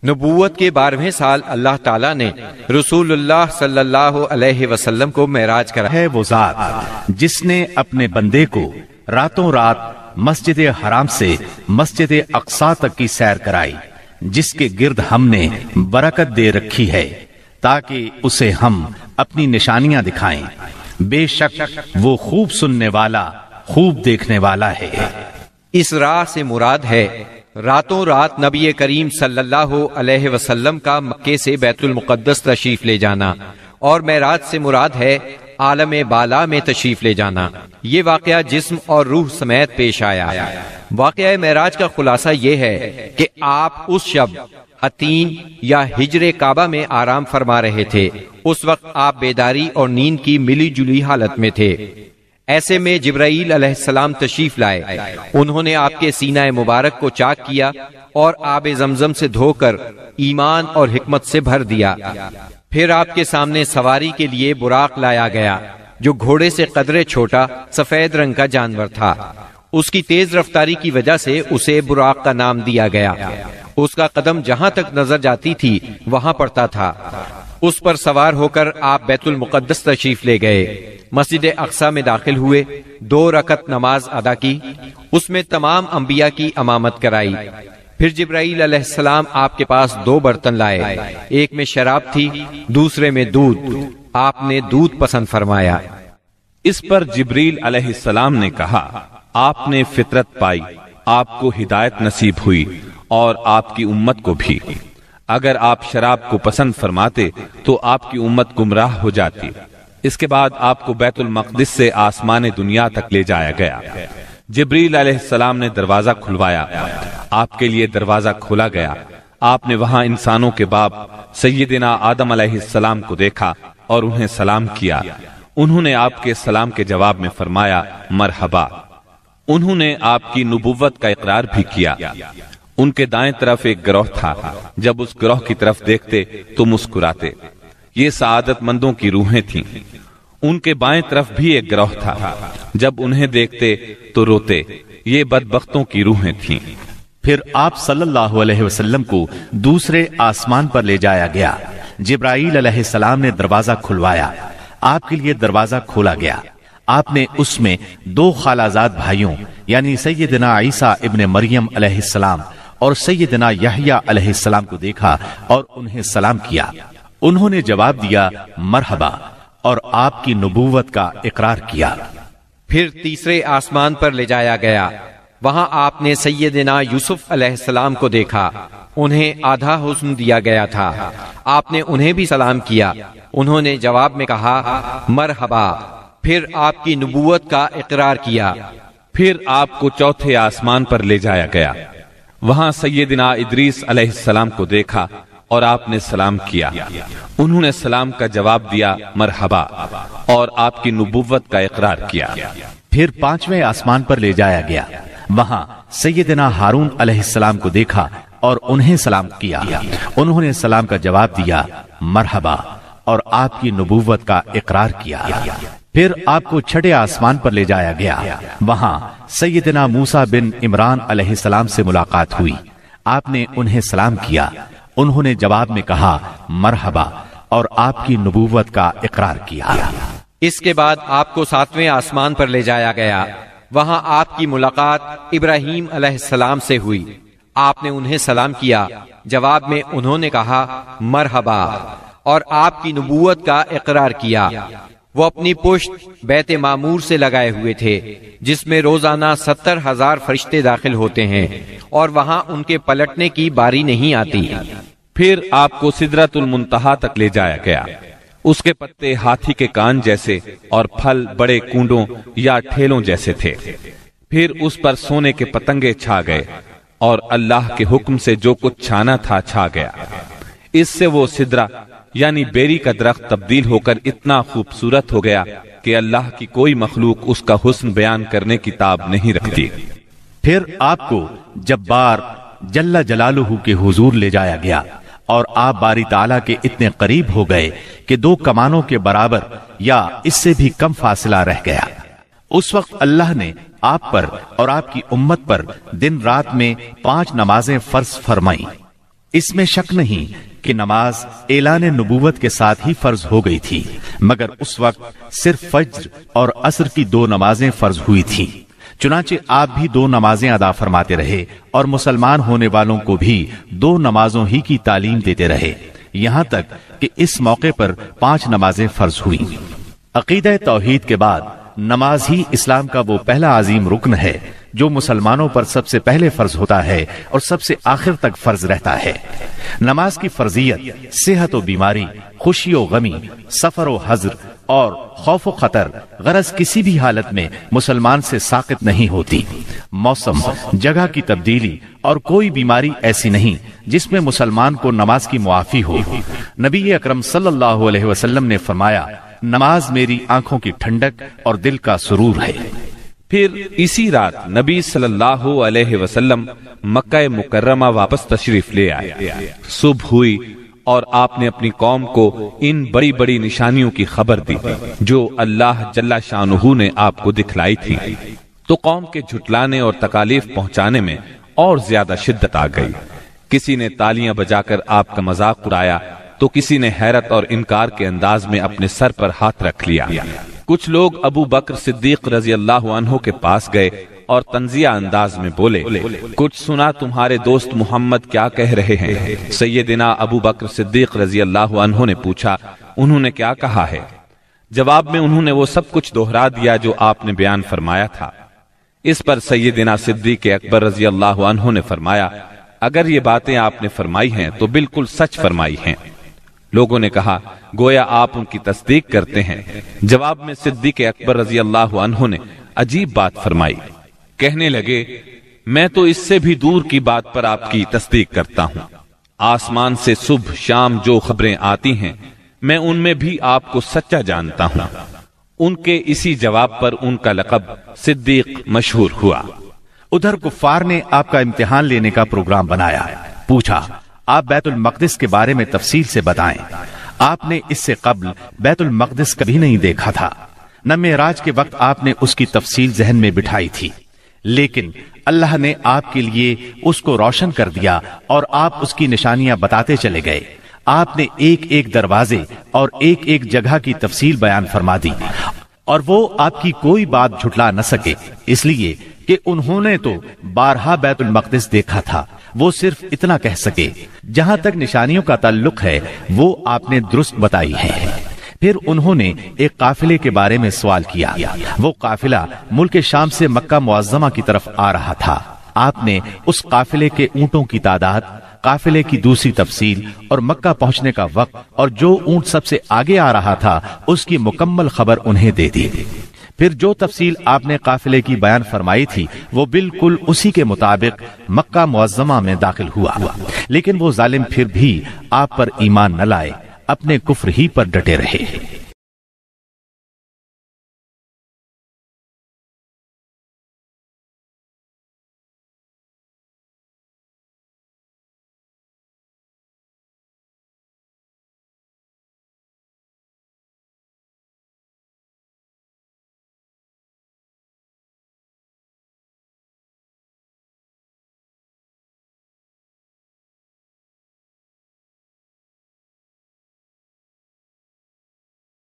نبوت کے 12ویں سال اللہ تعالیٰ نے رسول اللہ صلی اللہ علیہ وسلم کو معراج کرا ہے وہ ذات جس نے اپنے بندے کو راتوں رات مسجد حرام سے مسجد اقصی تک کی سیر کرائی، جس کے گرد ہم نے برکت دے رکھی ہے تاکہ اسے ہم اپنی نشانیاں دکھائیں۔ بے شک وہ خوب سننے والا، خوب دیکھنے والا ہے۔ اس راہ سے مراد ہے راتوں رات نبی کریم صلی اللہ علیہ وسلم کا مکے سے بیت المقدس تشریف لے جانا، اور معراج سے مراد ہے عالم بالا میں تشریف لے جانا۔ یہ واقعہ جسم اور روح سمیت پیش آیا۔ واقعہ معراج کا خلاصہ یہ ہے کہ آپ اس شب عتین یا ہجر کعبہ میں آرام فرما رہے تھے۔ اس وقت آپ بیداری اور نیند کی ملی جلی حالت میں تھے۔ ایسے میں جبرائیل علیہ السلام تشریف لائے۔ انہوں نے آپ کے سینہ مبارک کو چاک کیا اور آب زمزم سے دھو کر ایمان اور حکمت سے بھر دیا۔ پھر آپ کے سامنے سواری کے لیے براق لایا گیا، جو گھوڑے سے قدرے چھوٹا سفید رنگ کا جانور تھا۔ اس کی تیز رفتاری کی وجہ سے اسے براق کا نام دیا گیا۔ اس کا قدم جہاں تک نظر جاتی تھی وہاں پڑتا تھا۔ اس پر سوار ہو کر آپ بیت المقدس تشریف لے گئے، مسجد اقصی میں داخل ہوئے، 2 رکعت نماز ادا کی، اس میں تمام انبیاء کی امامت کرائی۔ پھر جبرائیل علیہ السلام آپ کے پاس 2 برتن لائے، ایک میں شراب تھی، دوسرے میں دودھ۔ آپ نے دودھ پسند فرمایا۔ اس پر جبریل علیہ السلام نے کہا، آپ نے فطرت پائی، آپ کو ہدایت نصیب ہوئی اور آپ کی امت کو بھی۔ اگر آپ شراب کو پسند فرماتے تو آپ کی امت گمراہ ہو جاتی۔ اس کے بعد آپ کو بیت المقدس سے آسمان دنیا تک لے جایا گیا۔ جبریل علیہ السلام نے دروازہ کھلوایا، آپ کے لیے دروازہ کھولا گیا۔ آپ نے وہاں انسانوں کے باپ سیدنا آدم علیہ السلام کو دیکھا اور انہیں سلام کیا۔ انہوں نے آپ کے سلام کے جواب میں فرمایا مرحبا۔ انہوں نے آپ کی نبوت کا اقرار بھی کیا۔ ان کے دائیں طرف ایک گروہ تھا، جب اس گروہ کی طرف دیکھتے تو مسکراتے۔ یہ سعادت مندوں کی روحیں تھیں۔ ان کے بائیں طرف بھی ایک گروہ تھا، جب انہیں دیکھتے تو روتے۔ یہ بدبختوں کی روحیں تھیں۔ پھر آپ صلی اللہ علیہ وسلم کو دوسرے آسمان پر لے جایا گیا۔ جبرائیل علیہ السلام نے دروازہ کھلوایا، آپ کے لیے دروازہ کھولا گیا۔ آپ نے اس میں 2 خالازاد بھائیوں یعنی سیدنا عیسیٰ ابن مریم علیہ السلام اور سیدنا یحییٰ علیہ السلام کو دیکھا اور انہیں سلام کیا۔ انہوں نے جواب دیا مرحبا اور آپ کی نبوت کا اقرار کیا۔ پھر تیسرے آسمان پر لے جایا گیا۔ وہاں آپ نے سیدنا یوسف علیہ السلام کو دیکھا۔ انہیں آدھا حسن دیا گیا تھا۔ آپ نے انہیں بھی سلام کیا۔ انہوں نے جواب میں کہا مرحبا۔ پھر آپ کی نبوت کا اقرار کیا۔ پھر آپ کو چوتھے آسمان پر لے جایا گیا۔ وہاں سیدنا ادریس علیہ السلام کو دیکھا اور آپ نے سلام کیا۔ انہوں نے سلام کا جواب دیا مرحبا اور آپ کی نبوت کا اقرار کیا۔ پھر 5ویں آسمان پر لے جایا گیا۔ وہاں سیدنا ہارون علیہ السلام کو دیکھا اور انہیں سلام کیا۔ انہوں نے سلام کا جواب دیا مرحبا اور آپ کی نبوت کا اقرار کیا۔ پھر آپ کو 6 آسمان پر لے جایا گیا۔ وہاں سیدنا موسیٰ بن عمران علیہ السلام سے ملاقات ہوئی۔ آپ نے انہیں سلام کیا۔ انہوں نے جواب میں کہا مرحبا اور آپ کی نبوت کا اقرار کیا۔ اس کے بعد آپ کو 7ویں آسمان پر لے جایا گیا۔ وہاں آپ کی ملاقات ابراہیم علیہ السلام سے ہوئی۔ آپ نے انہیں سلام کیا۔ جواب میں انہوں نے کہا مرحبا اور آپ کی نبوت کا اقرار کیا۔ وہ اپنی پشت بیت معمور سے لگائے ہوئے تھے، جس میں روزانہ 70,000 فرشتے داخل ہوتے ہیں، اور وہاں ان کے پلٹنے کی باری نہیں آتی۔ پھر آپ کو سدرۃ المنتہا تک لے جایا گیا۔ اس کے پتے ہاتھی کے کان جیسے اور پھل بڑے کونڈوں یا ٹھیلوں جیسے تھے۔ پھر اس پر سونے کے پتنگے چھا گئے اور اللہ کے حکم سے جو کچھ چھانا تھا چھا گیا۔ اس سے وہ سدرہ یعنی بیری کا درخت تبدیل ہو کر اتنا خوبصورت ہو گیا کہ اللہ کی کوئی مخلوق اس کا حسن بیان کرنے کی تاب نہیں رکھتی۔ پھر آپ کو جبار جل جلالہ کے حضور لے جایا گیا اور آپ باری تعالیٰ کے اتنے قریب ہو گئے کہ 2 کمانوں کے برابر یا اس سے بھی کم فاصلہ رہ گیا۔ اس وقت اللہ نے آپ پر اور آپ کی امت پر دن رات میں 5 نمازیں فرض فرمائیں۔ اس میں شک نہیں کہ نماز اعلان نبوت کے ساتھ ہی فرض ہو گئی تھی، مگر اس وقت صرف فجر اور عصر کی 2 نمازیں فرض ہوئی تھیں۔ چنانچہ آپ بھی 2 نمازیں ادا فرماتے رہے اور مسلمان ہونے والوں کو بھی 2 نمازوں ہی کی تعلیم دیتے رہے، یہاں تک کہ اس موقع پر 5 نمازیں فرض ہوئیں۔ عقیدہ توحید کے بعد نماز ہی اسلام کا وہ پہلا عظیم رکن ہے جو مسلمانوں پر سب سے پہلے فرض ہوتا ہے اور سب سے آخر تک فرض رہتا ہے۔ نماز کی فرضیت صحت و بیماری، خوشی و غمی، سفر و حضر اور خوف و خطر غرض کسی بھی حالت میں مسلمان سے ساقط نہیں ہوتی۔ موسم، جگہ کی تبدیلی اور کوئی بیماری ایسی نہیں جس میں مسلمان کو نماز کی معافی ہو۔ نبی اکرم صلی اللہ علیہ وسلم نے فرمایا، نماز میری آنکھوں کی ٹھنڈک اور دل کا سرور ہے۔ پھر اسی رات نبی صلی اللہ علیہ وسلم مکہ مکرمہ واپس تشریف لے آئے۔ صبح ہوئی اور آپ نے اپنی قوم کو ان بڑی بڑی نشانیوں کی خبر دی جو اللہ جل شانہ نے آپ کو دکھلائی تھی، تو قوم کے جھٹلانے اور تکالیف پہنچانے میں اور زیادہ شدت آ گئی۔ کسی نے تالیاں بجا کر آپ کا مذاق اڑایا تو کسی نے حیرت اور انکار کے انداز میں اپنے سر پر ہاتھ رکھ لیا۔ کچھ لوگ ابو بکر صدیق رضی اللہ عنہ کے پاس گئے اور تنزیہ انداز میں بولے، کچھ سنا تمہارے دوست محمد کیا کہہ رہے ہیں؟ سیدنا ابو بکر صدیق رضی اللہ عنہ نے پوچھا، انہوں نے کیا کہا ہے؟ جواب میں انہوں نے وہ سب کچھ دہرا دیا جو آپ نے بیان فرمایا تھا۔ اس پر سیدنا صدیق اکبر رضی اللہ عنہ نے فرمایا، اگر یہ باتیں آپ نے فرمائی ہیں تو بالکل سچ فرمائی ہیں۔ لوگوں نے کہا، گویا آپ ان کی تصدیق کرتے ہیں۔ جواب میں صدیق اکبر رضی اللہ عنہ نے عجیب بات فرمائی، کہنے لگے، میں تو اس سے بھی دور کی بات پر آپ کی تصدیق کرتا ہوں۔ آسمان سے صبح شام جو خبریں آتی ہیں میں ان میں بھی آپ کو سچا جانتا ہوں۔ ان کے اسی جواب پر ان کا لقب صدیق مشہور ہوا۔ ادھر کفار نے آپ کا امتحان لینے کا پروگرام بنایا۔ پوچھا، آپ بیت المقدس کے بارے میں تفصیل سے بتائیں۔ آپ نے اس سے قبل بیت المقدس کبھی نہیں دیکھا تھا، نہ معراج کے وقت آپ نے اس کی تفصیل ذہن میں بٹھائی تھی، لیکن اللہ نے آپ کے لیے اس کو روشن کر دیا اور آپ اس کی نشانیاں بتاتے چلے گئے۔ آپ نے ایک ایک دروازے اور ایک ایک جگہ کی تفصیل بیان فرما دی، اور وہ آپ کی کوئی بات جھٹلا نہ سکے، اس لیے کہ انہوں نے تو بارہا بیت المقدس دیکھا تھا۔ وہ صرف اتنا کہہ سکے، جہاں تک نشانیوں کا تعلق ہے وہ آپ نے درست بتائی ہے۔ پھر انہوں نے ایک قافلے کے بارے میں سوال کیا۔ وہ قافلہ ملک شام سے مکہ معظمہ کی طرف آ رہا تھا۔ آپ نے اس قافلے کے اونٹوں کی تعداد، قافلے کی دوسری تفصیل اور مکہ پہنچنے کا وقت اور جو اونٹ سب سے آگے آ رہا تھا اس کی مکمل خبر انہیں دے دی۔ پھر جو تفصیل آپ نے قافلے کی بیان فرمائی تھی وہ بالکل اسی کے مطابق مکہ معظمہ میں داخل ہوا، لیکن وہ ظالم پھر بھی آپ پر ایمان نہ لائے، اپنے کفر ہی پر ڈٹے رہے۔